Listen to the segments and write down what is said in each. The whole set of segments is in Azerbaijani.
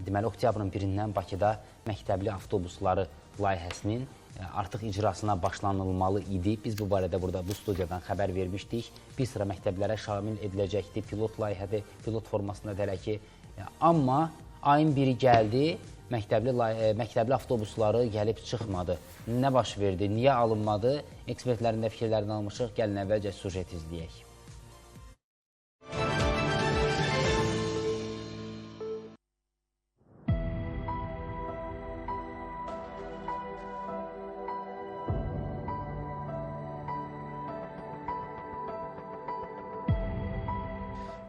deməli, oktyabrın 1-dən Bakıda məktəbli avtobusları layihəsinin artıq icrasına başlanılmalı idi. Biz bu barədə burada bu studiyadan xəbər vermişdik. Bir sıra məktəblərə şamil ediləcəkdi, pilot layihədir, pilot formasında hələ ki. Amma ayın 1-i gəldi, məktəbli avtobusları gəlib çıxmadı. Nə baş verdi, niyə alınmadı? Ekspertlərin də fikirlərini almışıq. Gəlin əvvəlcə sujet izləyək.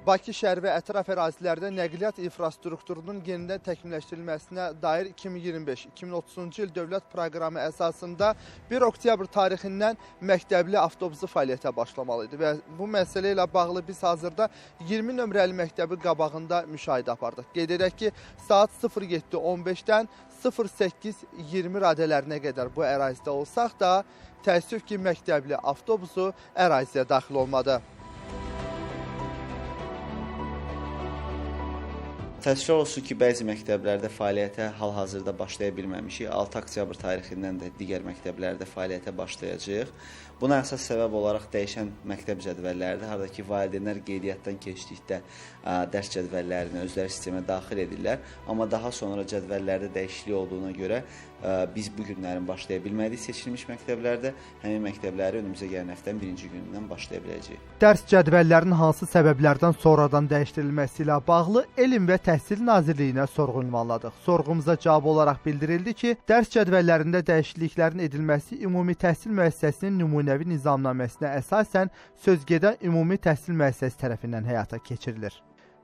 Bakı şəhər və ətraf ərazilərdə nəqliyyat infrastrukturunun yenidən təkmilləşdirilməsinə dair 2025-2030-cu il dövlət proqramı əsasında 1 oktyabr tarixindən məktəbli avtobusu fəaliyyətə başlamalıydı və bu məsələ ilə bağlı biz hazırda 20 nömrəli məktəbi qabağında müşahidə apardıq. Qeyd edək ki, saat 07:15-dən 08:20 radələrinə qədər bu ərazidə olsaq da, təəssüf ki, məktəbli avtobusu əraziyə daxil olmadı. Təəssüf olsun ki, bəzi məktəblərdə fəaliyyətə hal-hazırda başlaya bilməmişik. 6 oktyabr tarixindən də digər məktəblərdə fəaliyyətə başlayacağıq. Buna əsas səbəb olaraq dəyişən məktəb cədvəlləridir. Haradakı valideynlər qeydiyyatdan keçdikdə dərs cədvəllərini özləri sistemə daxil edirlər. Amma daha sonra cədvəllərdə dəyişiklik olduğuna görə biz bu günlərin başlaya bilmədik seçilmiş məktəblərdə. Həmin məktəbləri önümüzə gələn həftənin 1-ci günündən başlaya biləcəyik. Dərs cədvəllərinin hansı səbəblərdən sonradan dəyişdirilməsi ilə bağlı Elm və Təhsil Nazirliyinə sorğu ünvanladıq. Sorğumuza cavab olaraq bildirildi ki, dərs cədvəllərində dəyişikliklərin edilməsi Ümumi Təhsil Müəssisəsinin nümunəvi nizamnaməsinə əsasən sözgedən Ümumi Təhsil Müəssisəsi tərəfindən həyata keçirilir.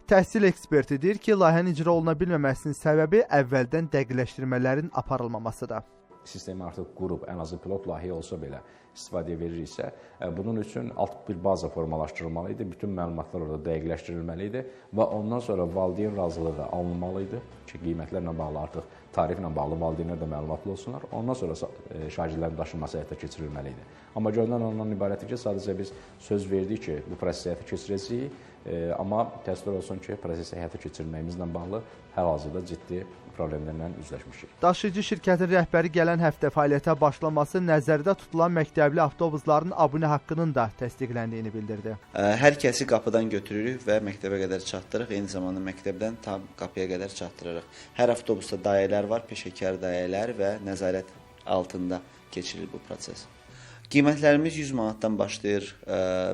Təhsil eksperti deyir ki, layihənin icra oluna bilməməsinin səbəbi əvvəldən dəqiqləşdirmələrin aparılmamasıdır. Sistemi artıq qurub, ən azı pilot layihə olsa belə istifadəyə veririksə, bunun üçün alt bir baza formalaşdırılmalı idi, bütün məlumatlar orada dəqiqləşdirilməli idi və ondan sonra valideyn razılığı da alınmalı idi ki, qiymətlərlə bağlı artıq tariflə bağlı valideynlər də məlumatlı olsunlar. Ondan sonra şagirdlərin daşınması həyata keçirilməli idi. Amma görünən ondan ibarətdir ki, sadəcə biz söz verdik ki, bu prosesi həyata keçirəcəyik, amma təəssüflər olsun ki, prosesi həyata keçirməyimizlə bağlı hal-hazırda ciddi problemlərlə üzləşmişik. Daşıyıcı şirkətin rəhbəri gələn həftə fəaliyyətə başlaması nəzərdə tutulan məktəbli avtobusların abunə haqqının da təsdiqləndiyini bildirdi. Hər kəsi qapıdan götürürük və məktəbə qədər çatdırırıq. Eyni zamanda məktəbdən tam qapıya qədər çatdırırıq. Hər avtobusda dayələr var, peşəkar dayələr və nəzarət altında keçirilir bu proses. Qiymətlərimiz 100 manatdan başlayır,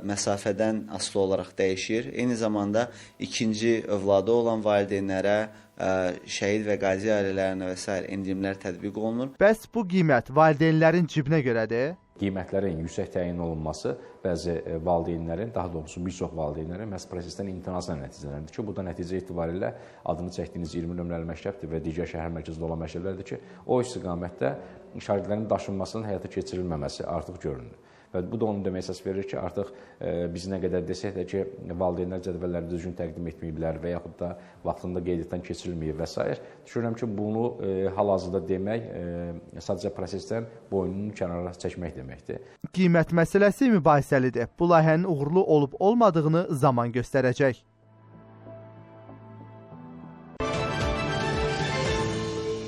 məsafədən asılı olaraq dəyişir. Eyni zamanda ikinci övladı olan valideynlərə, şəhid və qazi ailələrinə və s. endirimlər tətbiq olunur. Bəs bu qiymət valideynlərin cibinə görədir? Qiymətlərin yüksək təyin olunması bəzi valideynlərin, daha doğrusu bir çox valideynlərin məhz prosesdən imtinasına nəticələndir ki, bu da nəticə etibarilə adını çəkdiyiniz 20 nömrəli məktəbdir və digər şəhər mərkəzində olan məktəblərdir ki, o istiqamətdə şagirdlərin daşınmasının həyata keçirilməməsi artıq görünür. Və bu da onu demək əsas verir ki, artıq biz nə qədər desək də ki, valideynlər cədvəlləri düzgün təqdim etməyiblər və yaxud da vaxtında qeydiyyatdan keçirilməyib və s. Düşünürəm ki, bunu hal-hazırda demək sadəcə prosesdən boynunu kənara çəkmək deməkdir. Qiymət məsələsi mübahisəlidir. Bu layihənin uğurlu olub-olmadığını zaman göstərəcək.